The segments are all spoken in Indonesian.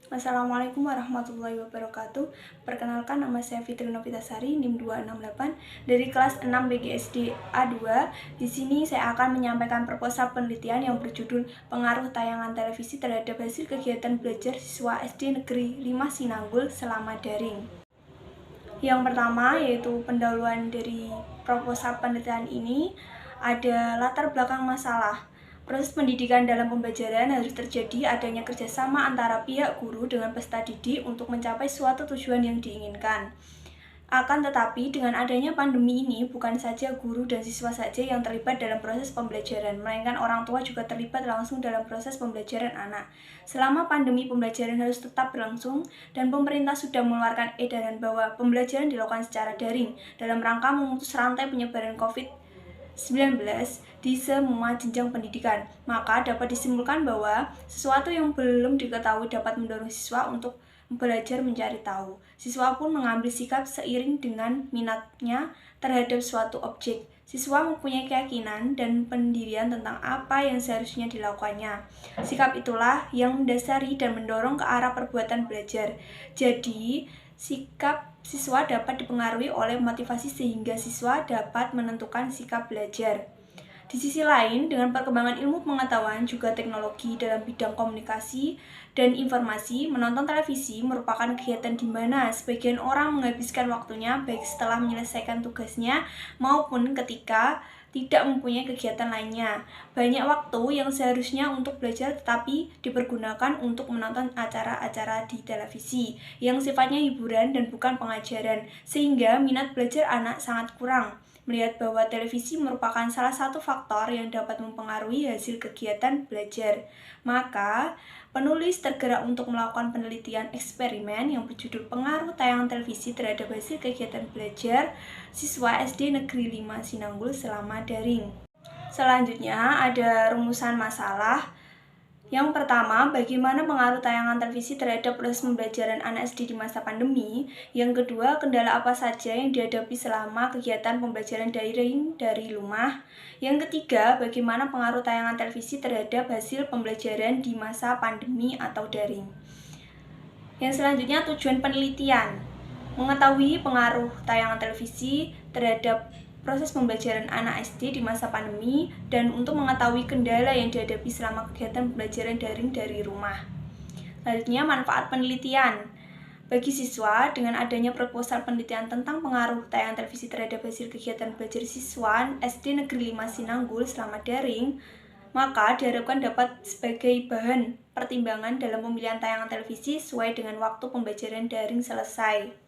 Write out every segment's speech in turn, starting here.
Assalamualaikum warahmatullahi wabarakatuh. Perkenalkan, nama saya Fitri Novitasari, NIM 268 dari kelas 6 BGSD A2. Di sini saya akan menyampaikan proposal penelitian yang berjudul Pengaruh Tayangan Televisi Terhadap Hasil Kegiatan Belajar Siswa SD Negeri 5 Sinanggul Selama Daring. Yang pertama yaitu pendahuluan dari proposal penelitian ini, ada latar belakang masalah. Proses pendidikan dalam pembelajaran harus terjadi adanya kerjasama antara pihak guru dengan peserta didik untuk mencapai suatu tujuan yang diinginkan. Akan tetapi, dengan adanya pandemi ini, bukan saja guru dan siswa saja yang terlibat dalam proses pembelajaran, melainkan orang tua juga terlibat langsung dalam proses pembelajaran anak. Selama pandemi, pembelajaran harus tetap berlangsung, dan pemerintah sudah mengeluarkan edaran bahwa pembelajaran dilakukan secara daring dalam rangka memutus rantai penyebaran COVID-19 di semua jenjang pendidikan. Maka dapat disimpulkan bahwa sesuatu yang belum diketahui dapat mendorong siswa untuk belajar mencari tahu. Siswa pun mengambil sikap seiring dengan minatnya terhadap suatu objek. Siswa mempunyai keyakinan dan pendirian tentang apa yang seharusnya dilakukannya. Sikap itulah yang mendasari dan mendorong ke arah perbuatan belajar. Jadi, sikap siswa dapat dipengaruhi oleh motivasi sehingga siswa dapat menentukan sikap belajar. Di sisi lain, dengan perkembangan ilmu pengetahuan juga teknologi dalam bidang komunikasi dan informasi, menonton televisi merupakan kegiatan di mana sebagian orang menghabiskan waktunya baik setelah menyelesaikan tugasnya maupun ketika tidak mempunyai kegiatan lainnya. Banyak waktu yang seharusnya untuk belajar tetapi dipergunakan untuk menonton acara-acara di televisi yang sifatnya hiburan dan bukan pengajaran, sehingga minat belajar anak sangat kurang. Melihat bahwa televisi merupakan salah satu faktor yang dapat mempengaruhi hasil kegiatan belajar, maka penulis tergerak untuk melakukan penelitian eksperimen yang berjudul Pengaruh Tayangan Televisi Terhadap Hasil Kegiatan Belajar Siswa SD Negeri 5 Sinanggul Selama Daring. Selanjutnya ada rumusan masalah. Yang pertama, bagaimana pengaruh tayangan televisi terhadap proses pembelajaran anak SD di masa pandemi. Yang kedua, kendala apa saja yang dihadapi selama kegiatan pembelajaran daring dari rumah. Yang ketiga, bagaimana pengaruh tayangan televisi terhadap hasil pembelajaran di masa pandemi atau daring. Yang selanjutnya, tujuan penelitian. Mengetahui pengaruh tayangan televisi terhadap proses pembelajaran anak SD di masa pandemi, dan untuk mengetahui kendala yang dihadapi selama kegiatan pembelajaran daring dari rumah. Selanjutnya, manfaat penelitian. Bagi siswa, dengan adanya proposal penelitian tentang pengaruh tayangan televisi terhadap hasil kegiatan belajar siswa SD Negeri 5 Sinanggul selama daring, maka diharapkan dapat sebagai bahan pertimbangan dalam pemilihan tayangan televisi sesuai dengan waktu pembelajaran daring selesai.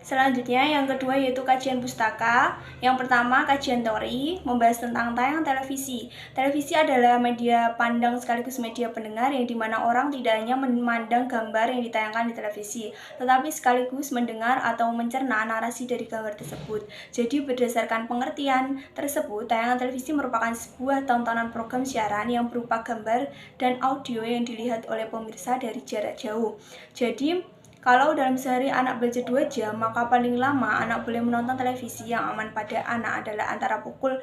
Selanjutnya, yang kedua yaitu kajian pustaka. Yang pertama, kajian teori, membahas tentang tayangan televisi. Televisi adalah media pandang sekaligus media pendengar yang dimana orang tidak hanya memandang gambar yang ditayangkan di televisi, tetapi sekaligus mendengar atau mencerna narasi dari gambar tersebut. Jadi berdasarkan pengertian tersebut, tayangan televisi merupakan sebuah tontonan program siaran yang berupa gambar dan audio yang dilihat oleh pemirsa dari jarak jauh. Jadi, kalau dalam sehari anak belajar 2 jam, maka paling lama anak boleh menonton televisi yang aman pada anak adalah antara pukul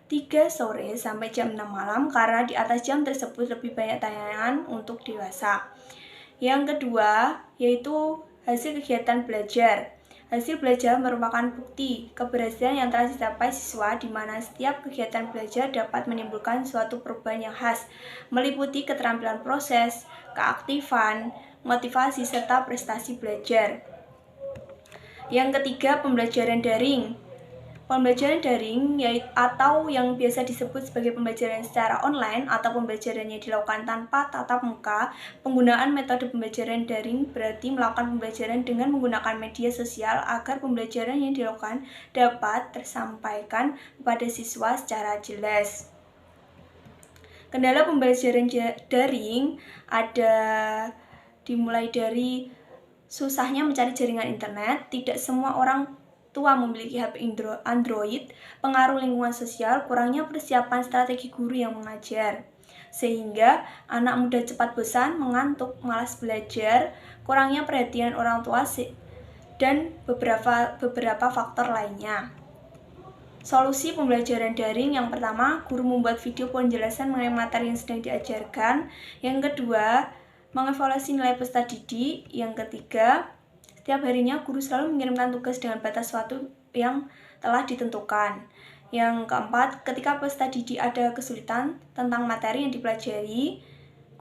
3 sore sampai jam 6 malam, karena di atas jam tersebut lebih banyak tayangan untuk dewasa. Yang kedua, yaitu hasil kegiatan belajar. Hasil belajar merupakan bukti keberhasilan yang telah dicapai siswa di mana setiap kegiatan belajar dapat menimbulkan suatu perubahan yang khas, meliputi keterampilan proses, keaktifan, motivasi, serta prestasi belajar. Yang ketiga, pembelajaran daring. Pembelajaran daring atau yang biasa disebut sebagai pembelajaran secara online atau pembelajarannya dilakukan tanpa tatap muka. Penggunaan metode pembelajaran daring berarti melakukan pembelajaran dengan menggunakan media sosial agar pembelajaran yang dilakukan dapat tersampaikan kepada siswa secara jelas. Kendala pembelajaran daring ada dimulai dari susahnya mencari jaringan internet, tidak semua orang tua memiliki HP Android, pengaruh lingkungan sosial, kurangnya persiapan strategi guru yang mengajar, sehingga anak muda cepat bosan, mengantuk, malas belajar, kurangnya perhatian orang tua, dan beberapa faktor lainnya. Solusi pembelajaran daring yang pertama, guru membuat video penjelasan mengenai materi yang sedang diajarkan. Yang kedua, Mengevaluasi nilai peserta didik. Yang ketiga, setiap harinya guru selalu mengirimkan tugas dengan batas waktu yang telah ditentukan. Yang keempat, ketika peserta didik ada kesulitan tentang materi yang dipelajari,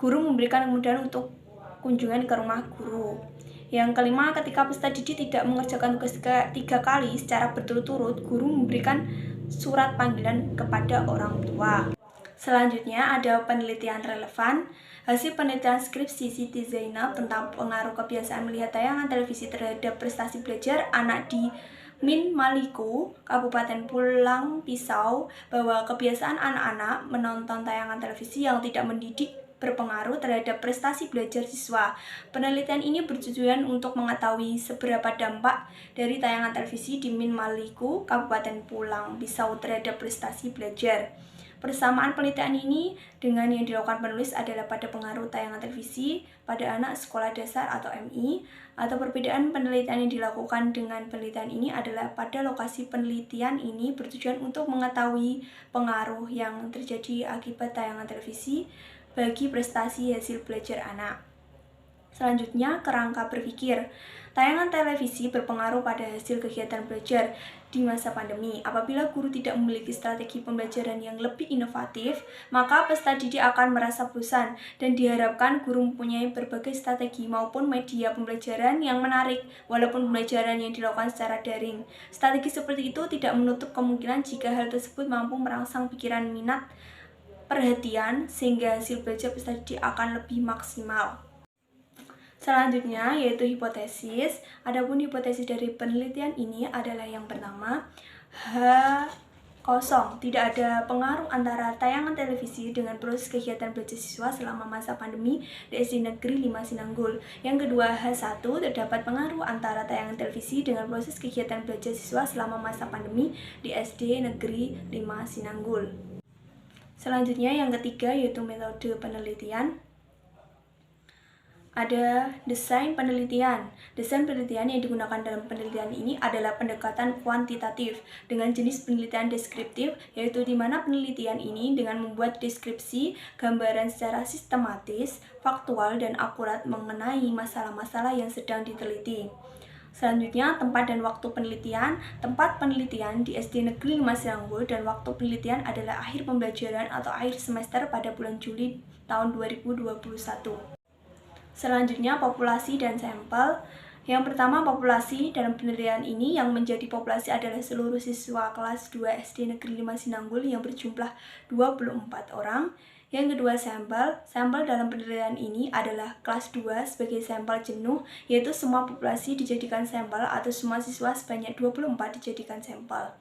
guru memberikan kemudahan untuk kunjungan ke rumah guru. Yang kelima, ketika peserta didik tidak mengerjakan tugas 3 kali secara berturut-turut, guru memberikan surat panggilan kepada orang tua. Selanjutnya ada penelitian relevan. Hasil penelitian skripsi Siti Zainab tentang pengaruh kebiasaan melihat tayangan televisi terhadap prestasi belajar anak di Min Maliko, Kabupaten Pulang Pisau, bahwa kebiasaan anak-anak menonton tayangan televisi yang tidak mendidik berpengaruh terhadap prestasi belajar siswa. Penelitian ini bertujuan untuk mengetahui seberapa dampak dari tayangan televisi di Min Maliko, Kabupaten Pulang Pisau terhadap prestasi belajar. Persamaan penelitian ini dengan yang dilakukan penulis adalah pada pengaruh tayangan televisi pada anak sekolah dasar atau MI, atau perbedaan penelitian yang dilakukan dengan penelitian ini adalah pada lokasi penelitian ini bertujuan untuk mengetahui pengaruh yang terjadi akibat tayangan televisi bagi prestasi hasil belajar anak. Selanjutnya, kerangka berpikir. Tayangan televisi berpengaruh pada hasil kegiatan belajar di masa pandemi. Apabila guru tidak memiliki strategi pembelajaran yang lebih inovatif, maka peserta didik akan merasa bosan dan diharapkan guru mempunyai berbagai strategi maupun media pembelajaran yang menarik walaupun pembelajaran yang dilakukan secara daring. Strategi seperti itu tidak menutup kemungkinan jika hal tersebut mampu merangsang pikiran, minat, perhatian, sehingga hasil belajar peserta didik akan lebih maksimal. Selanjutnya yaitu hipotesis. Adapun hipotesis dari penelitian ini adalah yang pertama, kosong, tidak ada pengaruh antara tayangan televisi dengan proses kegiatan belajar siswa selama masa pandemi di SD Negeri 5 Sinanggul. Yang kedua, H1, terdapat pengaruh antara tayangan televisi dengan proses kegiatan belajar siswa selama masa pandemi di SD Negeri 5 Sinanggul. Selanjutnya yang ketiga yaitu metode penelitian. Ada desain penelitian. Desain penelitian yang digunakan dalam penelitian ini adalah pendekatan kuantitatif dengan jenis penelitian deskriptif, yaitu di mana penelitian ini dengan membuat deskripsi, gambaran secara sistematis, faktual, dan akurat mengenai masalah-masalah yang sedang diteliti. Selanjutnya, tempat dan waktu penelitian. Tempat penelitian di SD Negeri 5 Sinanggul dan waktu penelitian adalah akhir pembelajaran atau akhir semester pada bulan Juli tahun 2021. Selanjutnya, populasi dan sampel. Yang pertama, populasi. Dalam penelitian ini yang menjadi populasi adalah seluruh siswa kelas 2 SD Negeri 5 Sinanggul yang berjumlah 24 orang. Yang kedua, sampel. Sampel dalam penelitian ini adalah kelas 2 sebagai sampel jenuh, yaitu semua populasi dijadikan sampel atau semua siswa sebanyak 24 dijadikan sampel.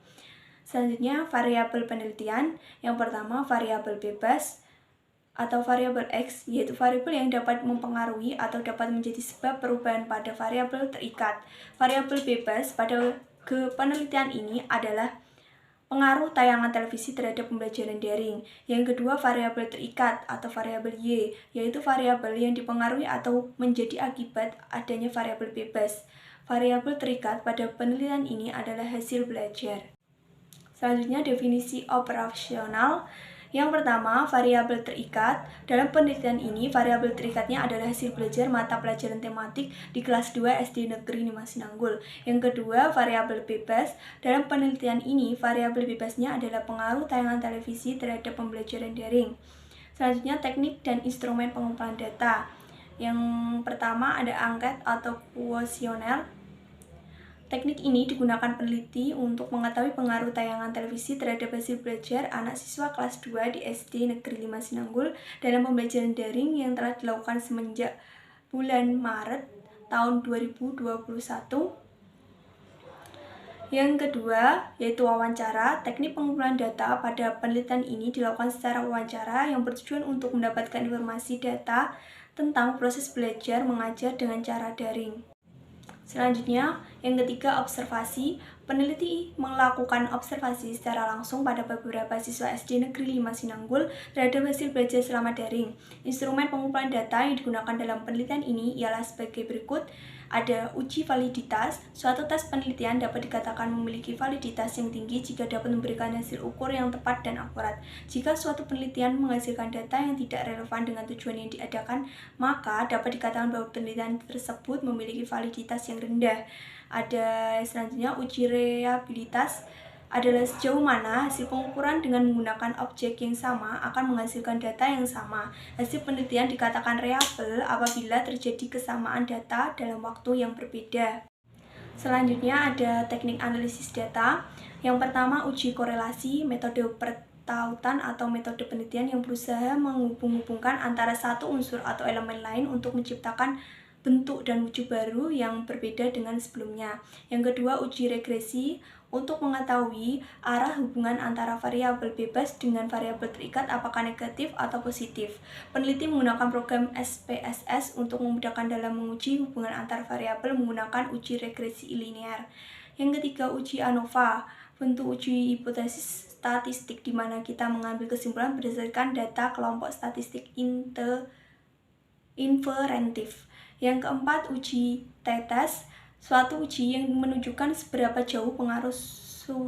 Selanjutnya, variabel penelitian. Yang pertama, variabel bebas atau variabel X, yaitu variabel yang dapat mempengaruhi atau dapat menjadi sebab perubahan pada variabel terikat. Variabel bebas pada penelitian ini adalah pengaruh tayangan televisi terhadap pembelajaran daring. Yang kedua, variabel terikat atau variabel Y, yaitu variabel yang dipengaruhi atau menjadi akibat adanya variabel bebas. Variabel terikat pada penelitian ini adalah hasil belajar. Selanjutnya, definisi operasional. Yang pertama, variabel terikat. Dalam penelitian ini, variabel terikatnya adalah hasil belajar mata pelajaran tematik di kelas 2 SD Negeri 5 Sinanggul. Yang kedua, variabel bebas. Dalam penelitian ini, variabel bebasnya adalah pengaruh tayangan televisi terhadap pembelajaran daring. Selanjutnya, teknik dan instrumen pengumpulan data. Yang pertama ada angket atau kuesioner. Teknik ini digunakan peneliti untuk mengetahui pengaruh tayangan televisi terhadap hasil belajar anak siswa kelas 2 di SD Negeri 5 Sinanggul dalam pembelajaran daring yang telah dilakukan semenjak bulan Maret tahun 2021. Yang kedua, yaitu wawancara. Teknik pengumpulan data pada penelitian ini dilakukan secara wawancara yang bertujuan untuk mendapatkan informasi data tentang proses belajar mengajar dengan cara daring. Selanjutnya, Yang ketiga, observasi. Peneliti melakukan observasi secara langsung pada beberapa siswa SD Negeri 5 Sinanggul terhadap hasil belajar selama daring. Instrumen pengumpulan data yang digunakan dalam penelitian ini ialah sebagai berikut. Ada uji validitas. Suatu tes penelitian dapat dikatakan memiliki validitas yang tinggi jika dapat memberikan hasil ukur yang tepat dan akurat. Jika suatu penelitian menghasilkan data yang tidak relevan dengan tujuan yang diadakan, maka dapat dikatakan bahwa penelitian tersebut memiliki validitas yang rendah. Ada selanjutnya uji reliabilitas adalah sejauh mana hasil pengukuran dengan menggunakan objek yang sama akan menghasilkan data yang sama. Hasil penelitian dikatakan reliable apabila terjadi kesamaan data dalam waktu yang berbeda. Selanjutnya ada teknik analisis data. Yang pertama, uji korelasi, metode pertautan atau metode penelitian yang berusaha menghubung-hubungkan antara satu unsur atau elemen lain untuk menciptakan bentuk dan wujud baru yang berbeda dengan sebelumnya. Yang kedua, uji regresi untuk mengetahui arah hubungan antara variabel bebas dengan variabel terikat apakah negatif atau positif. Peneliti menggunakan program SPSS untuk memudahkan dalam menguji hubungan antar variabel menggunakan uji regresi linear. Yang ketiga, uji ANOVA, bentuk uji hipotesis statistik di mana kita mengambil kesimpulan berdasarkan data kelompok statistik inferentif. Yang keempat, uji t-test, suatu uji yang menunjukkan seberapa jauh pengaruh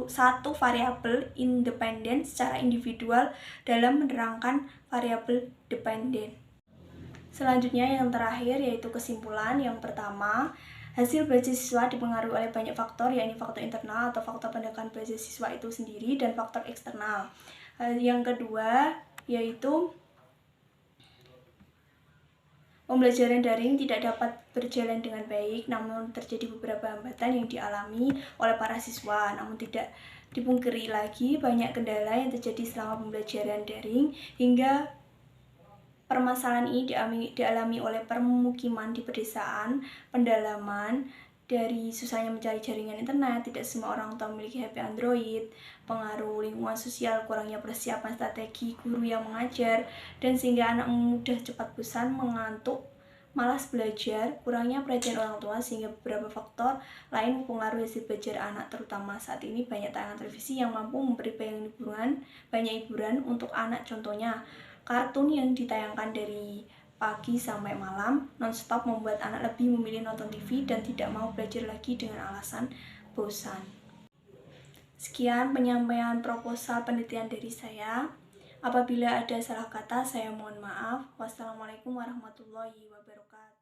satu variabel independen secara individual dalam menerangkan variabel dependen. Selanjutnya yang terakhir yaitu kesimpulan. Yang pertama, hasil belajar siswa dipengaruhi oleh banyak faktor, yakni faktor internal atau faktor pendekatan belajar siswa itu sendiri dan faktor eksternal. Yang kedua yaitu pembelajaran daring tidak dapat berjalan dengan baik, namun terjadi beberapa hambatan yang dialami oleh para siswa. Namun tidak dipungkiri lagi banyak kendala yang terjadi selama pembelajaran daring, hingga permasalahan ini dialami oleh permukiman di pedesaan, pendalaman, dari susahnya mencari jaringan internet, tidak semua orang tua memiliki HP Android, pengaruh lingkungan sosial, kurangnya persiapan strategi guru yang mengajar, dan sehingga anak mudah cepat bosan, mengantuk, malas belajar, kurangnya perhatian orang tua, sehingga beberapa faktor lain mempengaruhi hasil belajar anak. Terutama saat ini banyak tayangan televisi yang mampu memberi banyak hiburan untuk anak, contohnya kartun yang ditayangkan dari pagi sampai malam non-stop membuat anak lebih memilih nonton TV dan tidak mau belajar lagi dengan alasan bosan. Sekian penyampaian proposal penelitian dari saya. Apabila ada salah kata, saya mohon maaf. Wassalamualaikum warahmatullahi wabarakatuh.